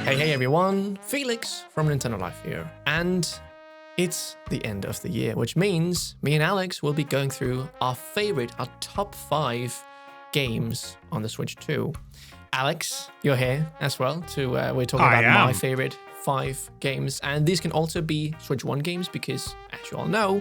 Hey everyone, Felix from Nintendo Life here, and it's the end of the year, which means me and Alex will be going through our top 5 games on the Switch 2. Alex, you're here as well, we're talking about my favorite 5 games, and these can also be Switch 1 games because, as you all know,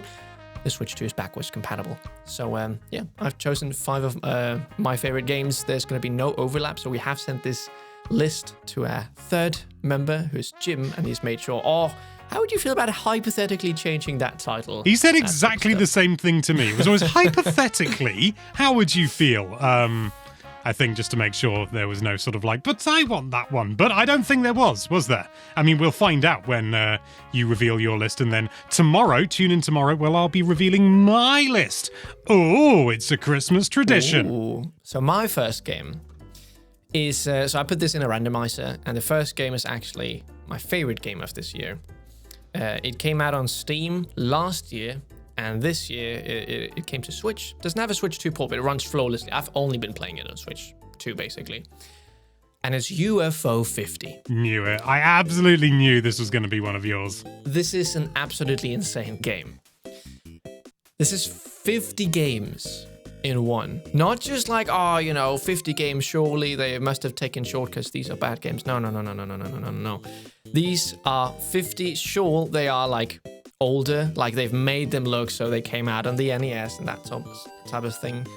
the Switch 2 is backwards compatible. So I've chosen 5 of my favorite games. There's going to be no overlap, so we have sent this list to our third member, who's Jim, and he's made sure. How would you feel about hypothetically changing that title? He said exactly the same thing to me. It was always hypothetically, how would you feel? I think just to make sure there was no sort of like, but I want that one. But I don't think there was there? I mean, we'll find out when you reveal your list, and then tune in tomorrow, well, I'll be revealing my list. Oh, it's a Christmas tradition. Ooh. So my first game is, so I put this in a randomizer, and the first game is actually my favorite game of this year. It came out on Steam last year, and this year it came to Switch. Doesn't have a Switch 2 port, but it runs flawlessly. I've only been playing it on Switch 2, basically. And it's UFO 50. Knew it. I absolutely knew this was going to be one of yours. This is an absolutely insane game. This is 50 games in one. Not just like, 50 games, surely they must have taken shortcuts. These are bad games. No. These are 50, sure, they are like older, like they've made them look so they came out on the NES and that type of thing.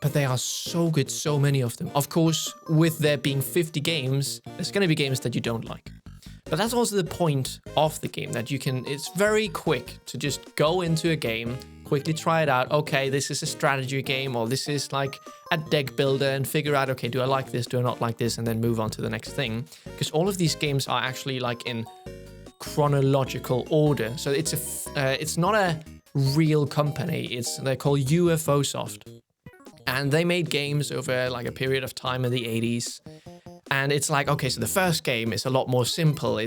But they are so good, so many of them. Of course, with there being 50 games, there's going to be games that you don't like. But that's also the point of the game, that it's very quick to just go into a game, quickly try it out. Okay, this is a strategy game, or this is like a deck builder, and figure out, okay, do I like this, do I not like this, and then move on to the next thing. Because all of these games are actually like in chronological order. So it's not a real company. They're called UFO Soft. And they made games over like a period of time in the 80s. And it's like, okay, so the first game is a lot more simple.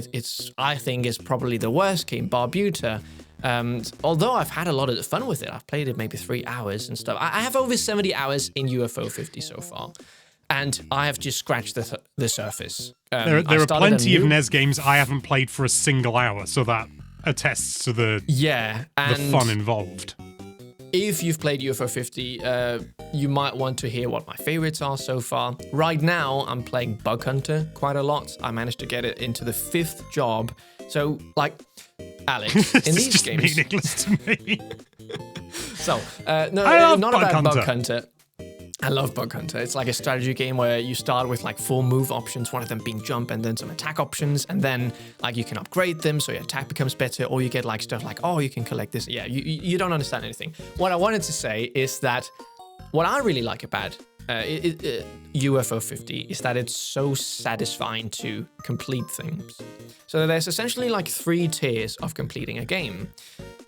I think is probably the worst game, Barbuta. Although I've had a lot of fun with it. I've played it maybe 3 hours and stuff. I have over 70 hours in UFO 50 so far. And I have just scratched the surface. There are plenty of NES games I haven't played for a single hour, so that attests to the fun involved. If you've played UFO 50, you might want to hear what my favorites are so far. Right now, I'm playing Bug Hunter quite a lot. I managed to get it into the 5th job. So, like, Alex, in these just games... meaningless to me. So, I love not Bug about Hunter. Bug Hunter. I love Bug Hunter. It's like a strategy game where you start with like 4 move options, one of them being jump, and then some attack options, and then like you can upgrade them so your attack becomes better, or you get like stuff like, you can collect this. Yeah, you don't understand anything. What I wanted to say is that what I really like about UFO 50 is that it's so satisfying to complete things. So there's essentially like 3 tiers of completing a game.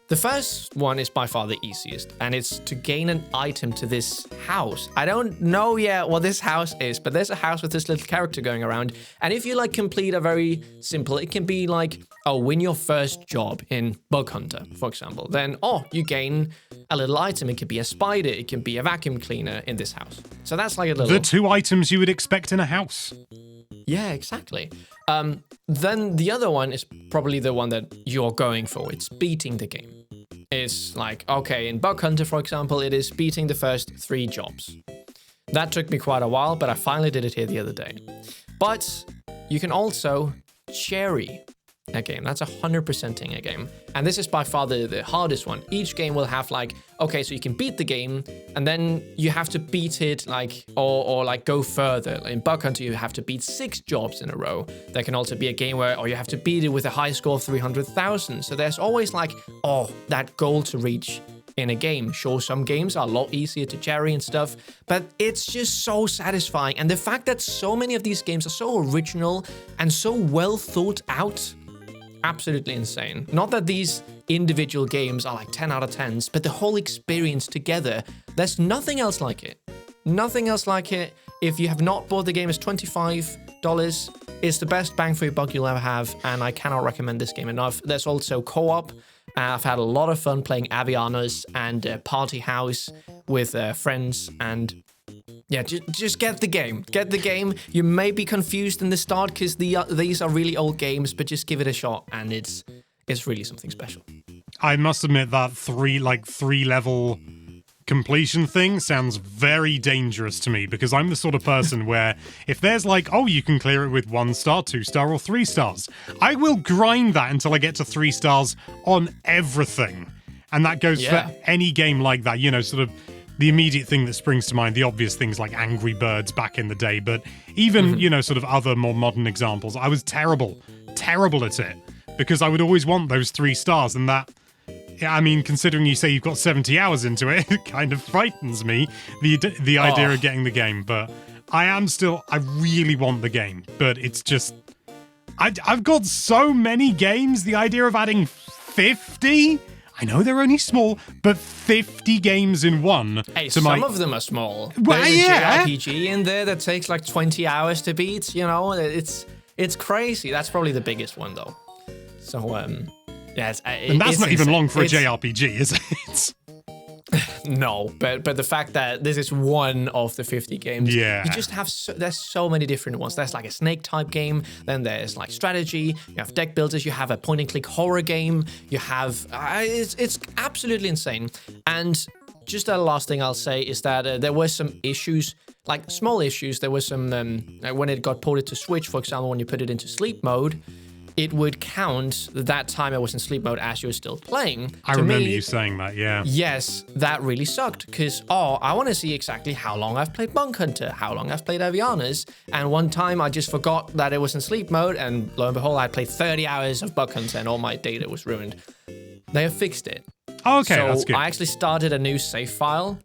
The first one is by far the easiest, and it's to gain an item to this house. I don't know yet what this house is, but there's a house with this little character going around, and if you like complete a very simple, it can be like, win your first job in Bug Hunter, for example. Then, you gain a little item. It could be a spider, it can be a vacuum cleaner in this house. So that's like a little... The 2 items you would expect in a house. Yeah, exactly. Then the other one is probably the one that you're going for. It's beating the game. It's like, okay, in Bug Hunter, for example, it is beating the first 3 jobs. That took me quite a while, but I finally did it here the other day. But you can also cherry a game. That's 100%ing a game. And this is by far the hardest one. Each game will have like, okay, so you can beat the game, and then you have to beat it like, or like go further. In Bug Hunter, you have to beat 6 jobs in a row. There can also be a game where, you have to beat it with a high score of 300,000. So there's always like, that goal to reach in a game. Sure, some games are a lot easier to cherry and stuff, but it's just so satisfying. And the fact that so many of these games are so original and so well thought out, absolutely insane. Not that these individual games are like 10 out of 10s, but the whole experience together, there's nothing else like it. Nothing else like it. If you have not bought the game, it's $25. It's the best bang for your buck you'll ever have, and I cannot recommend this game enough. There's also co-op. I've had a lot of fun playing Avianos and Party House with friends, and Yeah, just get the game. Get the game. You may be confused in the start because these are really old games, but just give it a shot, and it's really something special. I must admit that three level completion thing sounds very dangerous to me, because I'm the sort of person where if there's like, oh, you can clear it with 1 star, 2 star, or 3 stars, I will grind that until I get to 3 stars on everything. And that goes for any game like that, you know, sort of the immediate thing that springs to mind, the obvious things like Angry Birds back in the day, but even, you know, sort of other more modern examples, I was terrible at it, because I would always want those 3 stars, and that, I mean, considering you say you've got 70 hours into it, it kind of frightens me, the idea of getting the game, but I really want the game, but it's just, I've got so many games, the idea of adding 50? I know they're only small, but 50 games in one. Hey, some of them are small. Well, There's a JRPG in there that takes like 20 hours to beat, you know? It's crazy. That's probably the biggest one, though. So, yeah. And that's not even long for a JRPG, is it? No, but the fact that this is one of the 50 games, yeah, you just have there's so many different ones. There's like a snake type game, then there's like strategy, you have deck builders, you have a point and click horror game, you have it's absolutely insane. And just the last thing I'll say is that there were some issues, like small issues. There was some when it got ported to Switch, for example, when you put it into sleep mode, it would count that time I was in sleep mode as you were still playing. I remember you saying that, yeah. Yes, that really sucked, because, I want to see exactly how long I've played Monk Hunter, how long I've played Avianas, and one time I just forgot that it was in sleep mode, and lo and behold, I played 30 hours of Bug Hunter, and all my data was ruined. They have fixed it. Oh, okay, that's good. I actually started a new save file,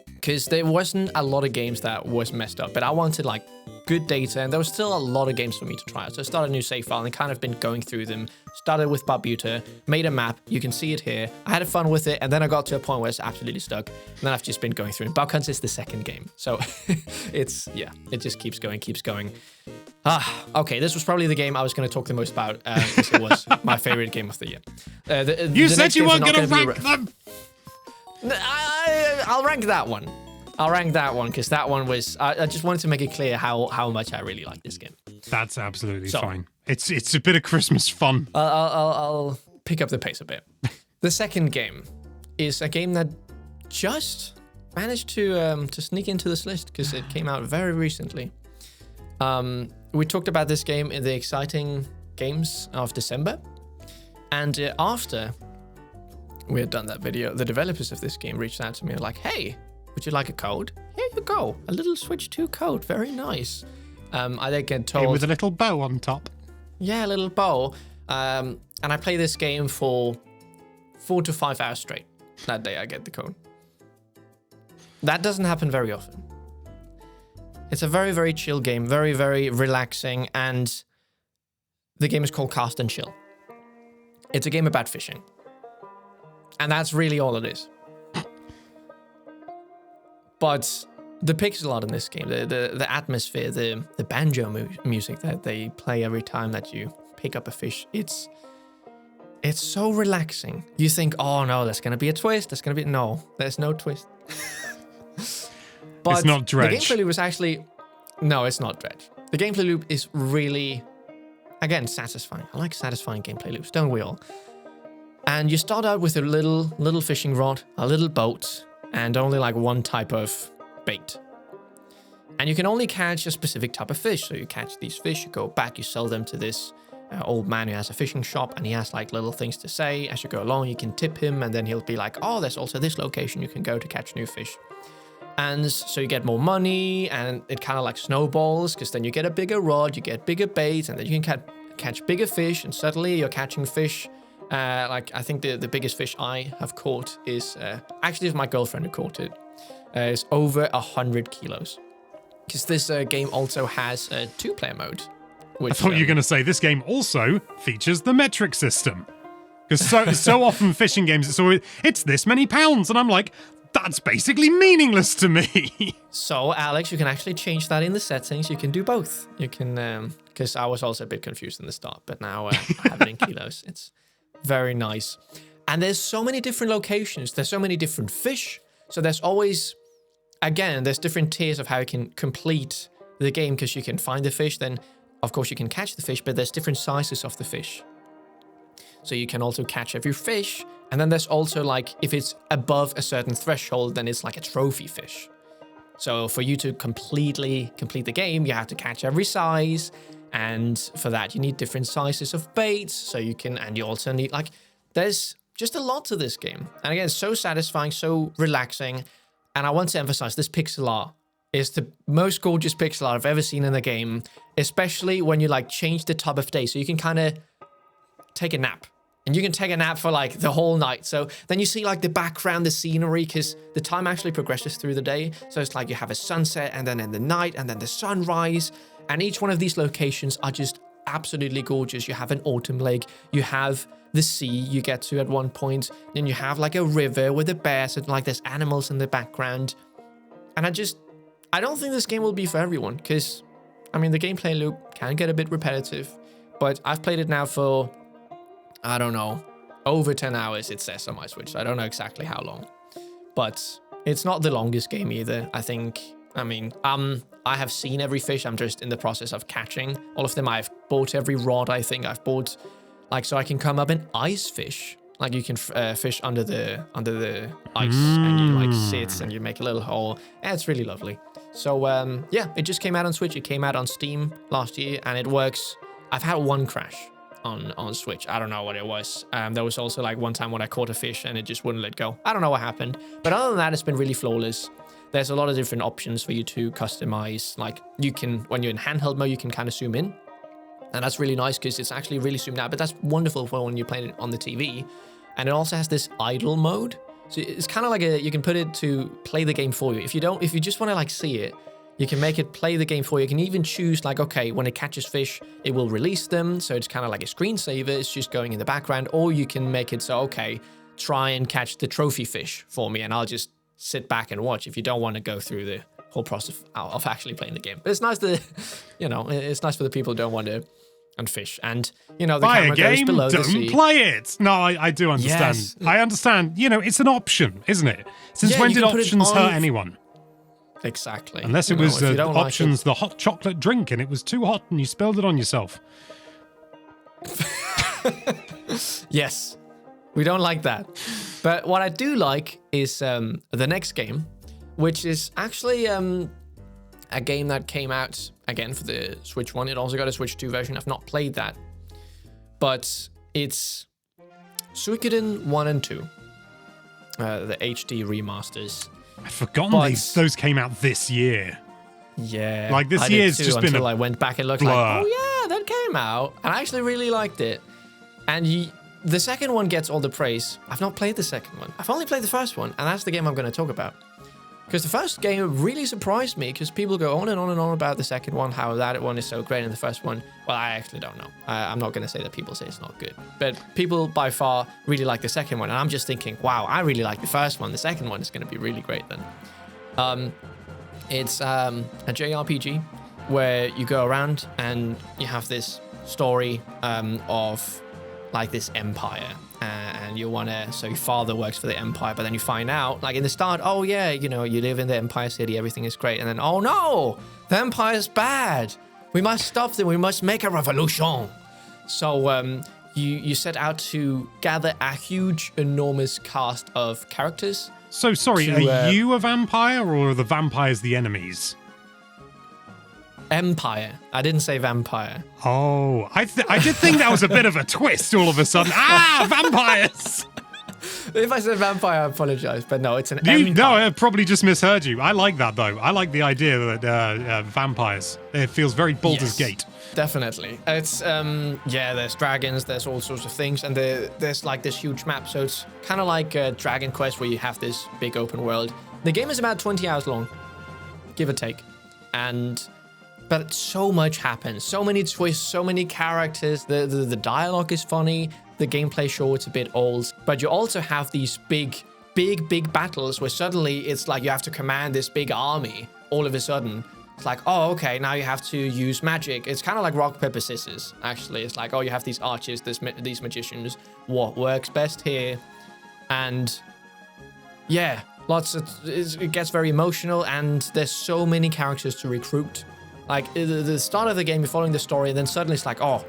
because there wasn't a lot of games that was messed up, but I wanted, like, good data, and there was still a lot of games for me to try out. So I started a new save file and kind of been going through them. Started with Barbuta, made a map. You can see it here. I had fun with it, and then I got to a point where it's absolutely stuck. And then I've just been going through. And Bug Hunt is the second game. So it just keeps going. Okay, this was probably the game I was going to talk the most about, because it was my favorite game of the year. You said you weren't going to rank them! I'll rank that one. Because that one was... I just wanted to make it clear how much I really like this game. That's absolutely fine. It's a bit of Christmas fun. I'll pick up the pace a bit. The second game is a game that just managed to sneak into this list because it came out very recently. We talked about this game in the exciting games of December. And after we had done that video, the developers of this game reached out to me and were like, hey, would you like a code? Here you go. A little Switch 2 code. Very nice. I then get told... with a little bow on top. Yeah, a little bow. And I play this game for 4 to 5 hours straight. That day I get the code. That doesn't happen very often. It's a very, very chill game. Very, very relaxing. And the game is called Cast and Chill. It's a game about fishing. And that's really all it is. But the pixel art in this game, the atmosphere, the banjo music that they play every time that you pick up a fish, it's so relaxing. You think, oh no, there's going to be a twist. No, there's no twist. But it's not Dredge. The gameplay loop was actually... No, it's not Dredge. The gameplay loop is really, again, satisfying. I like satisfying gameplay loops, don't we all? And you start out with a little fishing rod, a little boat, and only like one type of bait. And you can only catch a specific type of fish. So you catch these fish, you go back, you sell them to this old man who has a fishing shop, and he has like little things to say. As you go along, you can tip him, and then he'll be like, oh, there's also this location you can go to catch new fish. And so you get more money, and it kind of like snowballs, because then you get a bigger rod, you get bigger bait, and then you can catch bigger fish, and suddenly you're catching fish. Like, I think the biggest fish I have caught is, actually it's my girlfriend who caught it, is over 100 kilos. Because this game also has a 2-player mode. Which, I thought you were going to say this game also features the metric system. Because so often fishing games, it's this many pounds, and I'm like, that's basically meaningless to me. So, Alex, you can actually change that in the settings. You can do both. You can, because I was also a bit confused in the start, but now I have it in kilos. It's very nice. And there's so many different locations. There's so many different fish. So there's always again, there's different tiers of how you can complete the game, because you can find the fish, then of course you can catch the fish, but there's different sizes of the fish. So you can also catch every fish, and then there's also like, if it's above a certain threshold, then it's like a trophy fish. So for you to completely complete the game, you have to catch every size, and for that you need different sizes of baits, so you can, and you also need, like, there's just a lot to this game. And again, it's so satisfying, so relaxing, and I want to emphasize this pixel art is the most gorgeous pixel art I've ever seen in the game, especially when you like change the time of day, so you can kind of take a nap. And you can take a nap for like the whole night. So then you see like the background, the scenery, because the time actually progresses through the day. So it's like you have a sunset, and then in the night, and then the sunrise. And each one of these locations are just absolutely gorgeous. You have an autumn lake, you have the sea you get to at one point, then you have like a river with the bears, and like there's animals in the background. And I don't think this game will be for everyone, because, I mean, the gameplay loop can get a bit repetitive, but I've played it now for, I don't know, over 10 hours it says on my Switch. I don't know exactly how long, but it's not the longest game either. I think, I mean, I have seen every fish. I'm just in the process of catching all of them. I've bought every rod. I think I've bought, like, so I can come up and ice fish. Like you can fish under the ice, and you like sit and you make a little hole. Yeah, it's really lovely. So yeah, it just came out on Switch. It came out on Steam last year, and it works. I've had one crash on Switch. I don't know what it was. There was also like one time when I caught a fish and it just wouldn't let go. I don't know what happened, but other than that, it's been really flawless. There's a lot of different options for you to customize. Like you can, when you're in handheld mode, you can kind of zoom in, and that's really nice because it's actually really zoomed out. But that's wonderful for when you're playing it on the TV. And it also has this idle mode. So it's kind of like you can put it to play the game for you. If you just want to like see it, you can make it play the game for you. You can even choose like, okay, when it catches fish, it will release them. So it's kind of like a screensaver. It's just going in the background. Or you can make it so, okay, try and catch the trophy fish for me, and I'll just sit back and watch if you don't want to go through the whole process of actually playing the game. But it's nice to, it's nice for the people who don't want to and fish. And, the buy camera a game, goes below the don't sea. play it. No, I do understand. Yes. I understand. It's an option, isn't it? Since Yeah, when you did can put it options on- hurt anyone? Exactly. Unless it was if you don't like options, the hot chocolate drink, and it was too hot and you spilled it on yourself. Yes, we don't like that. But what I do like is the next game, which is actually a game that came out again for the Switch 1. It also got a Switch 2 version. I've not played that. But it's Suikoden 1 and 2, the HD remasters. I'd forgotten But- those came out this year. Yeah. Like, this I did year's too, just been until a I went back and looked blur. like, oh yeah, that came out. And I actually really liked it. And the second one gets all the praise. I've not played the second one. I've only played the first one, and that's the game I'm going to talk about. Because the first game really surprised me, because people go on and on and on about the second one, how that one is so great, and the first one, well, I actually don't know. I'm not going to say that people say it's not good. But people by far really like the second one, and I'm just thinking, wow, I really like the first one. The second one is going to be really great then. It's a JRPG where you go around and you have this story of like this empire, and you want to, so your father works for the empire, but then you find out, like in the start, oh yeah, you live in the Empire City, everything is great, and then, oh no, the empire is bad, we must stop them, we must make a revolution. So you set out to gather a huge, enormous cast of characters. So, sorry, are you a vampire, or are the vampires the enemies? Empire. I didn't say vampire. Oh, I did think that was a bit of a twist all of a sudden. Vampires! If I said vampire, I apologize, but no, it's an empire. No, I probably just misheard you. I like that, though. I like the idea that vampires. It feels very Baldur's Gate. Definitely. It's, there's dragons, there's all sorts of things, and there's like this huge map, so it's kind of like Dragon Quest, where you have this big open world. The game is about 20 hours long, give or take, but so much happens, so many twists, so many characters, the dialogue is funny, the gameplay, sure, it's a bit old, but you also have these big battles where suddenly it's like you have to command this big army all of a sudden. It's like, oh, okay, now you have to use magic. It's kind of like rock, paper, scissors, actually. It's like, oh, you have these archers, these magicians. What works best here? And yeah, It gets very emotional, and there's so many characters to recruit. Like, the start of the game, you're following the story, and then suddenly it's like, oh,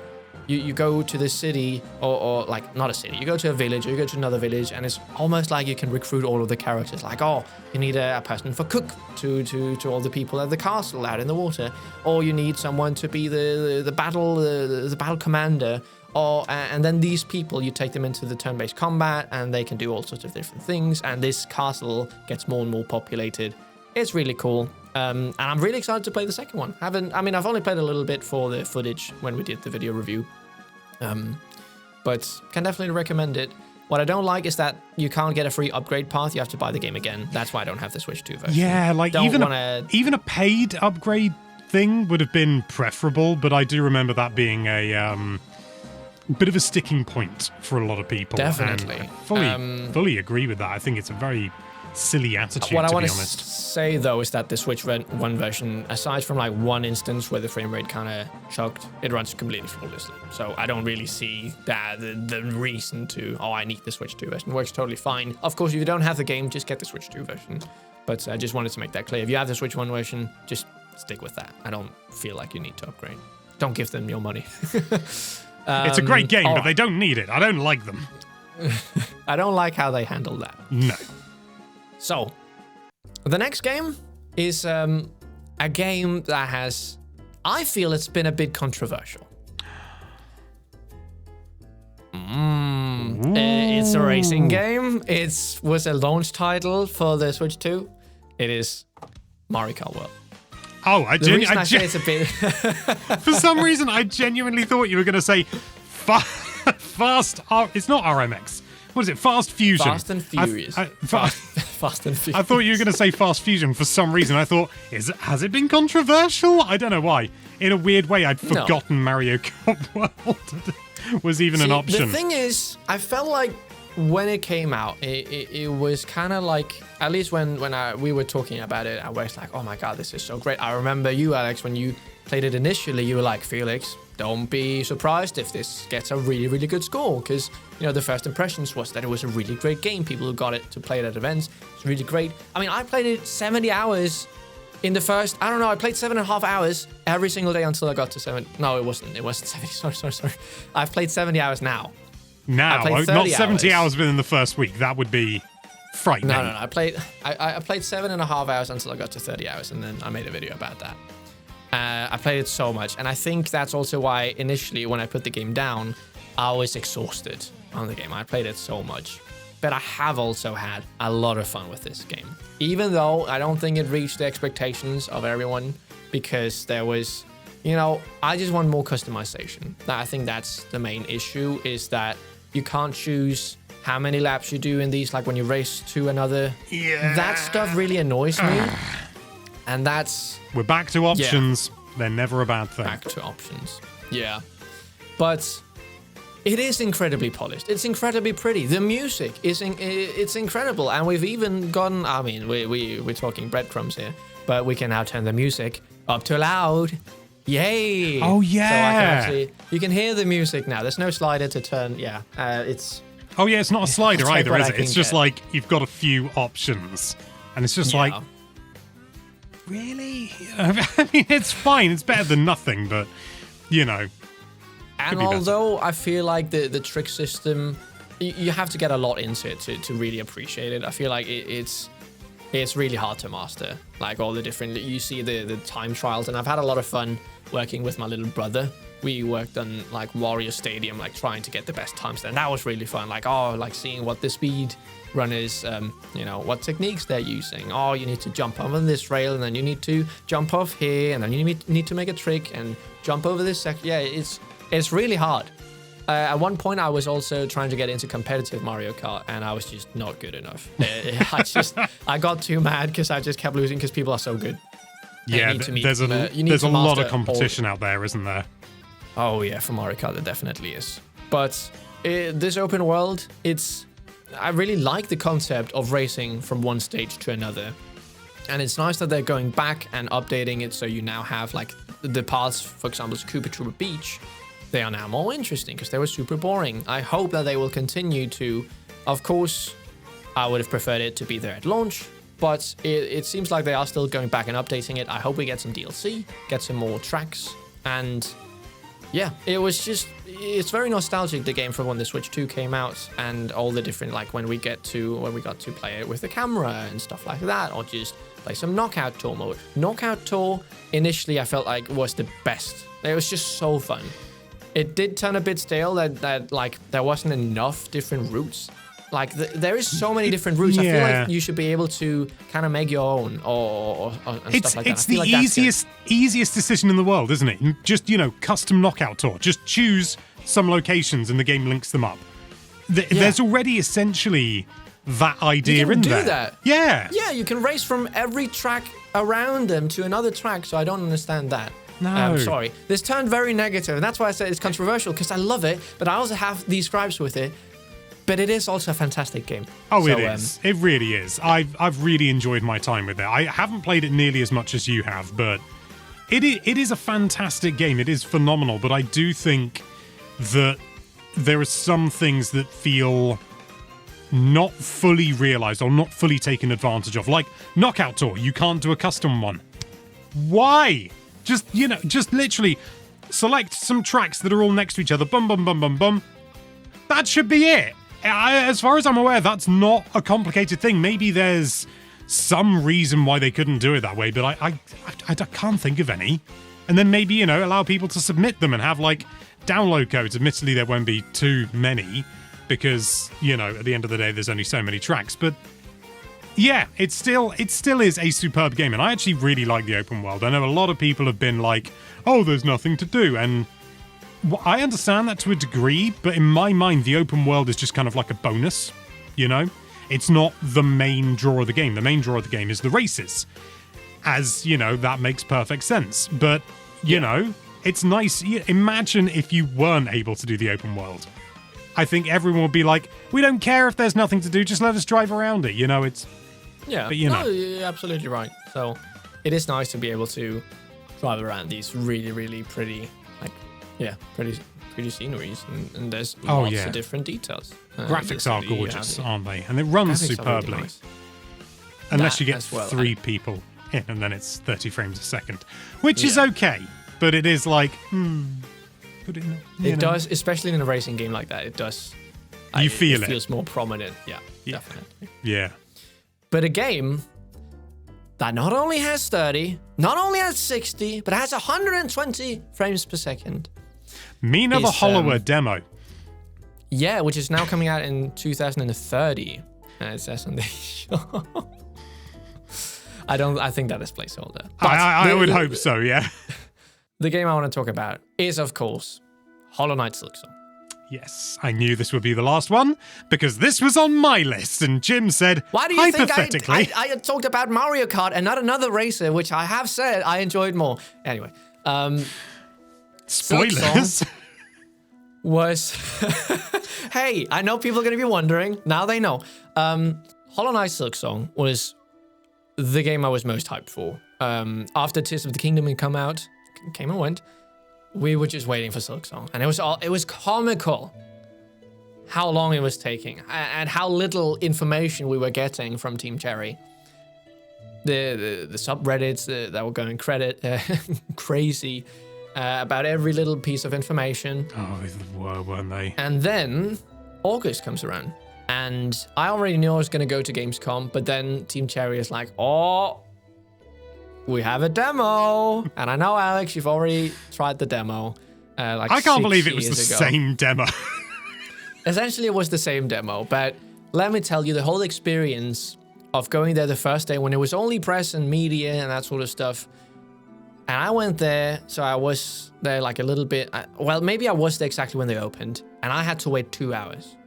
you go to this city, or like, not a city, you go to a village, or you go to another village, and it's almost like you can recruit all of the characters. Like, oh, you need a person for cook to all the people at the castle out in the water, or you need someone to be the battle commander, and then these people, you take them into the turn-based combat, and they can do all sorts of different things, and this castle gets more and more populated. It's really cool. And I'm really excited to play the second one. I've only played a little bit for the footage when we did the video review. But can definitely recommend it. What I don't like is that you can't get a free upgrade path. You have to buy the game again. That's why I don't have the Switch 2 version. Yeah, like even a paid upgrade thing would have been preferable, but I do remember that being a bit of a sticking point for a lot of people. Definitely. And I fully agree with that. I think it's a very silly attitude, what to I want be to honest. say, though, is that the Switch 1 version, aside from like one instance where the frame rate kind of chugged, it runs completely flawlessly. So I don't really see that the reason to, I need the Switch 2 version. It works totally fine. Of course, if you don't have the game, just get the Switch 2 version. But I just wanted to make that clear. If you have the Switch 1 version, just stick with that. I don't feel like you need to upgrade. Don't give them your money. It's a great game, but they don't need it. I don't like them. I don't like how they handle that. No. So, the next game is a game that I feel it's been a bit controversial. It's a racing game. It was a launch title for the Switch 2. It is Mario Kart World. Oh, it's a bit... For some reason, I genuinely thought you were going to say Fast... It's not RMX. What is it? Fast Fusion. Fast and Furious. Fast and Furious. I thought you were going to say Fast Fusion for some reason. I thought, has it been controversial? I don't know why. In a weird way, I'd forgotten Mario Kart World was even an option. The thing is, I felt like when it came out, it was kind of like, at least when we were talking about it, I was like, oh my god, this is so great. I remember you, Alex, when you played it initially, you were like, Felix, don't be surprised if this gets a really, really good score, because, you know, the first impressions was that it was a really great game. People who got it to play it at events, it's really great. I mean, I played it 70 hours in the first, I don't know, I played 7.5 hours every single day until I got to 7. No, it wasn't 70. Sorry. I've played 70 hours now. Now, not 70 hours within the first week. That would be frightening. No. I played 7.5 hours until I got to 30 hours, and then I made a video about that. I played it so much, and I think that's also why initially when I put the game down, I was exhausted on the game. I played it so much. But I have also had a lot of fun with this game. Even though I don't think it reached the expectations of everyone, because there was, you know, I just want more customization. I think that's the main issue, is that you can't choose how many laps you do in these, like when you race to another. Yeah. That stuff really annoys me. And that's... We're back to options. Yeah. They're never a bad thing. Back to options. Yeah. But it is incredibly polished. It's incredibly pretty. The music is it's incredible. And we've even gotten... I mean, we're talking breadcrumbs here. But we can now turn the music up to loud. Yay! Oh, yeah! So I can actually... You can hear the music now. There's no slider to turn... Yeah. It's... Oh, yeah, it's not a slider either, is it? It's just like you've got a few options. And it's just like... Really? I mean, it's fine. It's better than nothing, but, you know. And although I feel like the trick system, you have to get a lot into it to really appreciate it. I feel like it's really hard to master. Like all the different, you see the time trials, and I've had a lot of fun working with my little brother. We worked on like Warrior Stadium, like trying to get the best times there. And that was really fun. Like, like seeing what the speed runners, you know, what techniques they're using. Oh, you need to jump on this rail, and then you need to jump off here, and then you need to make a trick and jump over this section. Yeah, it's really hard. At one point, I was also trying to get into competitive Mario Kart, and I was just not good enough. I got too mad because I just kept losing because people are so good. Yeah, there's a lot of competition out there, isn't there? Oh yeah, for Mario Kart there definitely is. But this open world, I really like the concept of racing from one stage to another. And it's nice that they're going back and updating it, so you now have like the paths, for example, Koopa Troopa Beach. They are now more interesting because they were super boring. I hope that they will continue to, of course, I would have preferred it to be there at launch, but it seems like they are still going back and updating it. I hope we get some DLC, get some more tracks, and yeah, it's very nostalgic, the game, from when the Switch 2 came out, and all the different, like when we got to play it with the camera and stuff like that, or just play some Knockout Tour mode. Knockout Tour, initially, I felt like was the best. It was just so fun. It did turn a bit stale that like there wasn't enough different routes. Like there is so many different routes. I feel like you should be able to kind of make your own or and stuff like that. It's the easiest decision in the world, isn't it? Just, custom Knockout Tour. Just choose some locations and the game links them up. There's already essentially that idea in there. You can do that. Yeah. Yeah, you can race from every track around them to another track, so I don't understand that. No. Sorry. This turned very negative, and that's why I said it's controversial, because I love it, but I also have these gripes with it. But it is also a fantastic game. Oh, it is. It really is. I've really enjoyed my time with it. I haven't played it nearly as much as you have, but it is a fantastic game. It is phenomenal, but I do think that there are some things that feel not fully realized or not fully taken advantage of. Like Knockout Tour, you can't do a custom one. Why? Just literally select some tracks that are all next to each other. Bum, bum, bum, bum, bum. That should be it. As far as I'm aware, that's not a complicated thing. Maybe there's some reason why they couldn't do it that way, but I can't think of any. And then maybe, allow people to submit them and have, like, download codes. Admittedly, there won't be too many because, at the end of the day, there's only so many tracks. But yeah, it still is a superb game, and I actually really like the open world. I know a lot of people have been like, oh, there's nothing to do, and I understand that to a degree, but in my mind, the open world is just kind of like a bonus, It's not the main draw of the game. The main draw of the game is the races. As, that makes perfect sense. But, it's nice. Imagine if you weren't able to do the open world. I think everyone would be like, we don't care if there's nothing to do, just let us drive around it, it's... Yeah, but, no, you're absolutely right. So, it is nice to be able to drive around these really, really pretty... pretty sceneries, and there's lots of different details. Graphics are gorgeous, aren't they? And it runs superbly. Really nice. Unless you get 3 people in, and then it's 30 frames a second, which is okay. But it is like, put it in. It does, especially in a racing game like that. It does. You feel it. It feels more prominent. Yeah, definitely. Yeah. But a game that not only has 30, not only has 60, but has 120 frames per second. Mina the Hollower demo. Yeah, which is now coming out in 2030. It says on the show. I think that is placeholder. I would hope so, yeah. The game I want to talk about is, of course, Hollow Knight Silksong. Yes, I knew this would be the last one because this was on my list, and Jim said, why do you think I had talked about Mario Kart and not another racer, which I have said I enjoyed more. Anyway, spoilers. Was hey, I know people are going to be wondering. Now they know. Hollow Knight Silksong was the game I was most hyped for. After Tears of the Kingdom had came and went, we were just waiting for Silksong, and it was comical how long it was taking and how little information we were getting from Team Cherry. The subreddits that were going crazy. About every little piece of information. Oh, they were, weren't they? And then August comes around, and I already knew I was going to go to Gamescom, but then Team Cherry is like, oh, we have a demo. And I know, Alex, you've already tried the demo. I can't believe it was the same demo. Essentially, it was the same demo, but let me tell you, the whole experience of going there the first day when it was only press and media and that sort of stuff. And I went there, so I was there like a little bit. Maybe I was there exactly when they opened, and I had to wait 2 hours.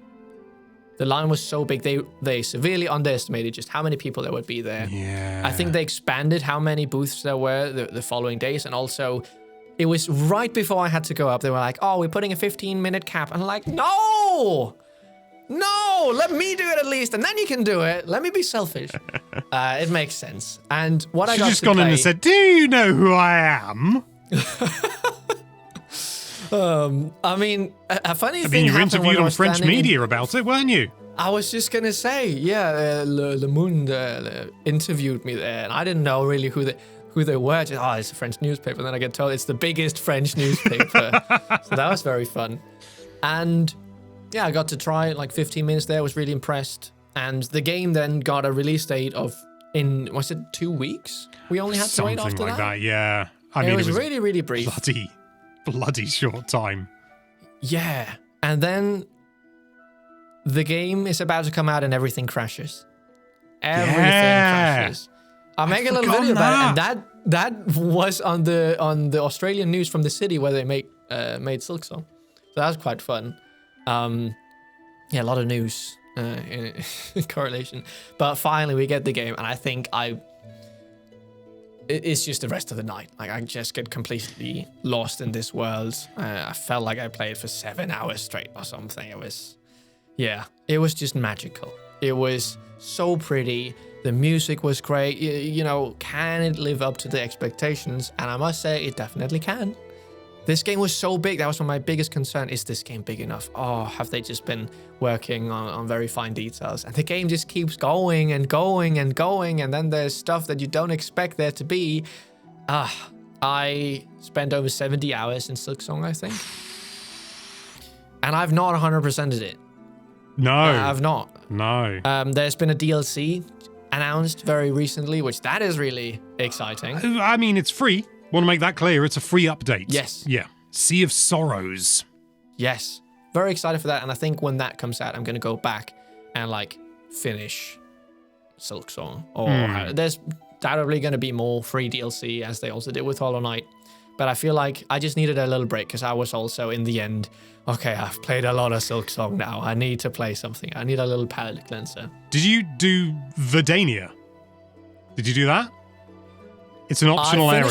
The line was so big, they severely underestimated just how many people there would be there. Yeah. I think they expanded how many booths there were the following days, and also it was right before I had to go up. They were like, oh, we're putting a 15-minute cap. And I'm like, no, let me do it at least, and then you can do it. Let me be selfish. It makes sense. And what I got just gone in and said, do you know who I am? I mean, a funny I thing mean, you were happened when interviewed I on was French standing in- media about it, weren't you? I was just gonna say, yeah, Le Monde interviewed me there, and I didn't know really who they were. Just, it's a French newspaper. And then I get told it's the biggest French newspaper. So that was very fun. And yeah, I got to try it like 15 minutes there. Was really impressed. And the game then got a release date was it 2 weeks? We only had to wait after Something like that. that, yeah. I mean, It was really, really brief. bloody short time. Yeah. And then the game is about to come out and everything crashes. Everything crashes. I'll make a little video about it. And that was on the Australian news from the city where they made Silksong. So that was quite fun. Yeah, a lot of news in correlation. But finally we get the game, and I think it's just the rest of the night. Like, I just get completely lost in this world. I felt like I played for 7 hours straight or something. It was just magical. It was so pretty. The music was great. You know, can it live up to the expectations? And I must say, it definitely can. This game was so big. That was one of my biggest concerns. Is this game big enough? Oh, have they just been working on very fine details? And the game just keeps going and going and going. And then there's stuff that you don't expect there to be. I spent over 70 hours in Silksong, I think. And I've not 100%ed it. No. I've not. No. There's been a DLC announced very recently, which that is really exciting. I mean, it's free. Want to make that clear. It's a free update. Yes. Yeah. Sea of Sorrows. Yes. Very excited for that. And I think when that comes out, I'm going to go back and like finish Silksong. Or there's doubtably going to be more free DLC as they also did with Hollow Knight. But I feel like I just needed a little break because I was also in the end, okay, I've played a lot of Silksong now. I need to play something. I need a little palate cleanser. Did you do Verdania? Did you do that? It's an optional area.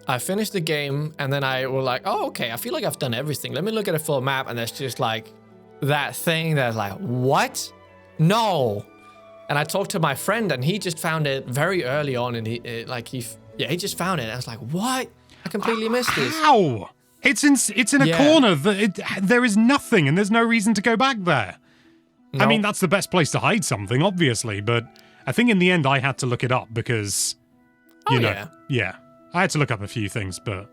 I finished the game, and then I was like, oh, okay, I feel like I've done everything. Let me look at a full map, and there's just like that thing that's like, what? No. And I talked to my friend, and he just found it very early on, and he just found it. And I was like, what? I completely missed this. How? It's in a corner. There is nothing, and there's no reason to go back there. No. I mean, that's the best place to hide something, obviously, but I think in the end I had to look it up because... You know, I had to look up a few things, but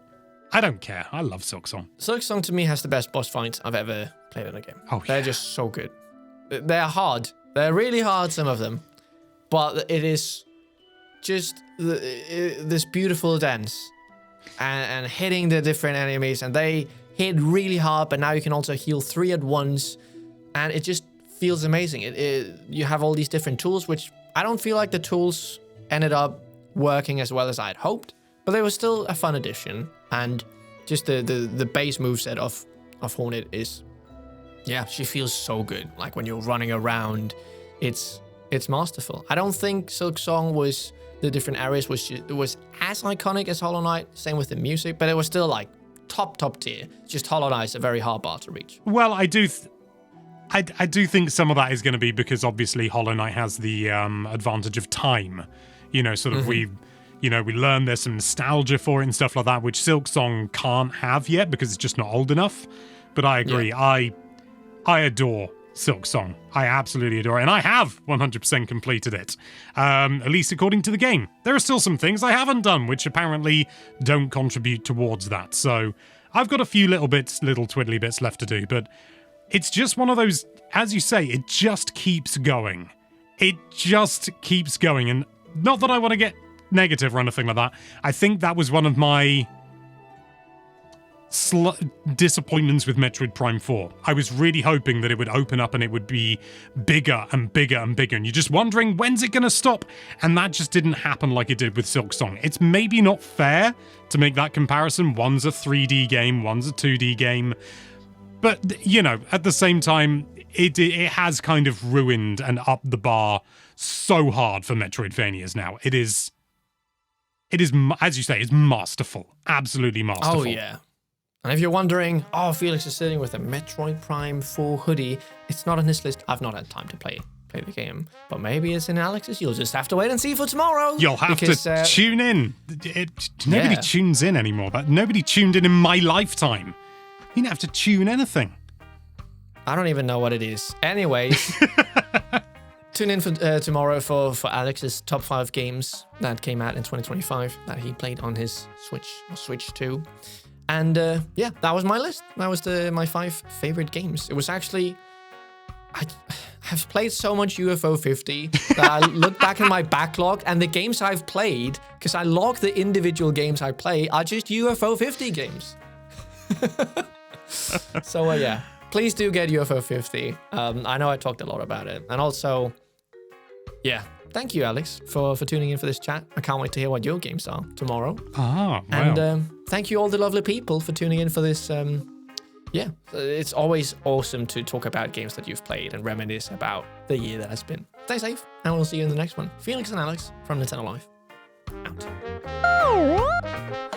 I don't care. I love Silksong. Silksong to me has the best boss fights I've ever played in a game. Oh, They're just so good. They're hard. They're really hard, some of them. But it is just this beautiful dance and hitting the different enemies. And they hit really hard, but now you can also heal 3 at once. And it just feels amazing. You have all these different tools, which I don't feel like the tools ended up working as well as I had hoped, but they were still a fun addition. And just the base moveset of Hornet is, she feels so good. Like when you're running around, it's masterful. I don't think Silksong was the different areas was as iconic as Hollow Knight. Same with the music, but it was still like top tier. Just Hollow Knight is a very hard bar to reach. Well, I do think some of that is going to be because obviously Hollow Knight has the advantage of time. You know, sort of we learn there's some nostalgia for it and stuff like that, which Silksong can't have yet because it's just not old enough. But I agree. Yeah. I adore Silksong. I absolutely adore it. And I have 100% completed it, at least according to the game. There are still some things I haven't done, which apparently don't contribute towards that. So I've got a few little twiddly bits left to do. But it's just one of those, as you say, it just keeps going. It just keeps going. And not that I want to get negative or anything like that. I think that was one of my disappointments with Metroid Prime 4. I was really hoping that it would open up and it would be bigger and bigger and bigger. And you're just wondering, when's it going to stop? And that just didn't happen like it did with Silksong. It's maybe not fair to make that comparison. One's a 3D game, one's a 2D game. But, you know, at the same time, it has kind of ruined and upped the bar so hard for Metroidvanias now. It is, as you say, it's masterful. Absolutely masterful. Oh, yeah. And if you're wondering, Felix is sitting with a Metroid Prime 4 hoodie, it's not on his list. I've not had time to play the game, but maybe it's in Alex's. You'll just have to wait and see for tomorrow. You'll have to tune in. Nobody tunes in anymore, but nobody tuned in my lifetime. You didn't have to tune anything. I don't even know what it is. Anyways, tune in for tomorrow for Alex's top 5 games that came out in 2025 that he played on his Switch or Switch 2. And yeah, that was my list. That was my 5 favorite games. It was actually... I have played so much UFO 50 that I look back in my backlog, and the games I've played, because I log the individual games I play, are just UFO 50 games. So yeah, please do get UFO 50. I know I talked a lot about it. And also, yeah, thank you, Alex, for tuning in for this chat. I can't wait to hear what your games are tomorrow. Ah, wow. And thank you all the lovely people for tuning in for this. Yeah, it's always awesome to talk about games that you've played and reminisce about the year that has been. Stay safe, and we'll see you in the next one. Felix and Alex from Nintendo Life, out.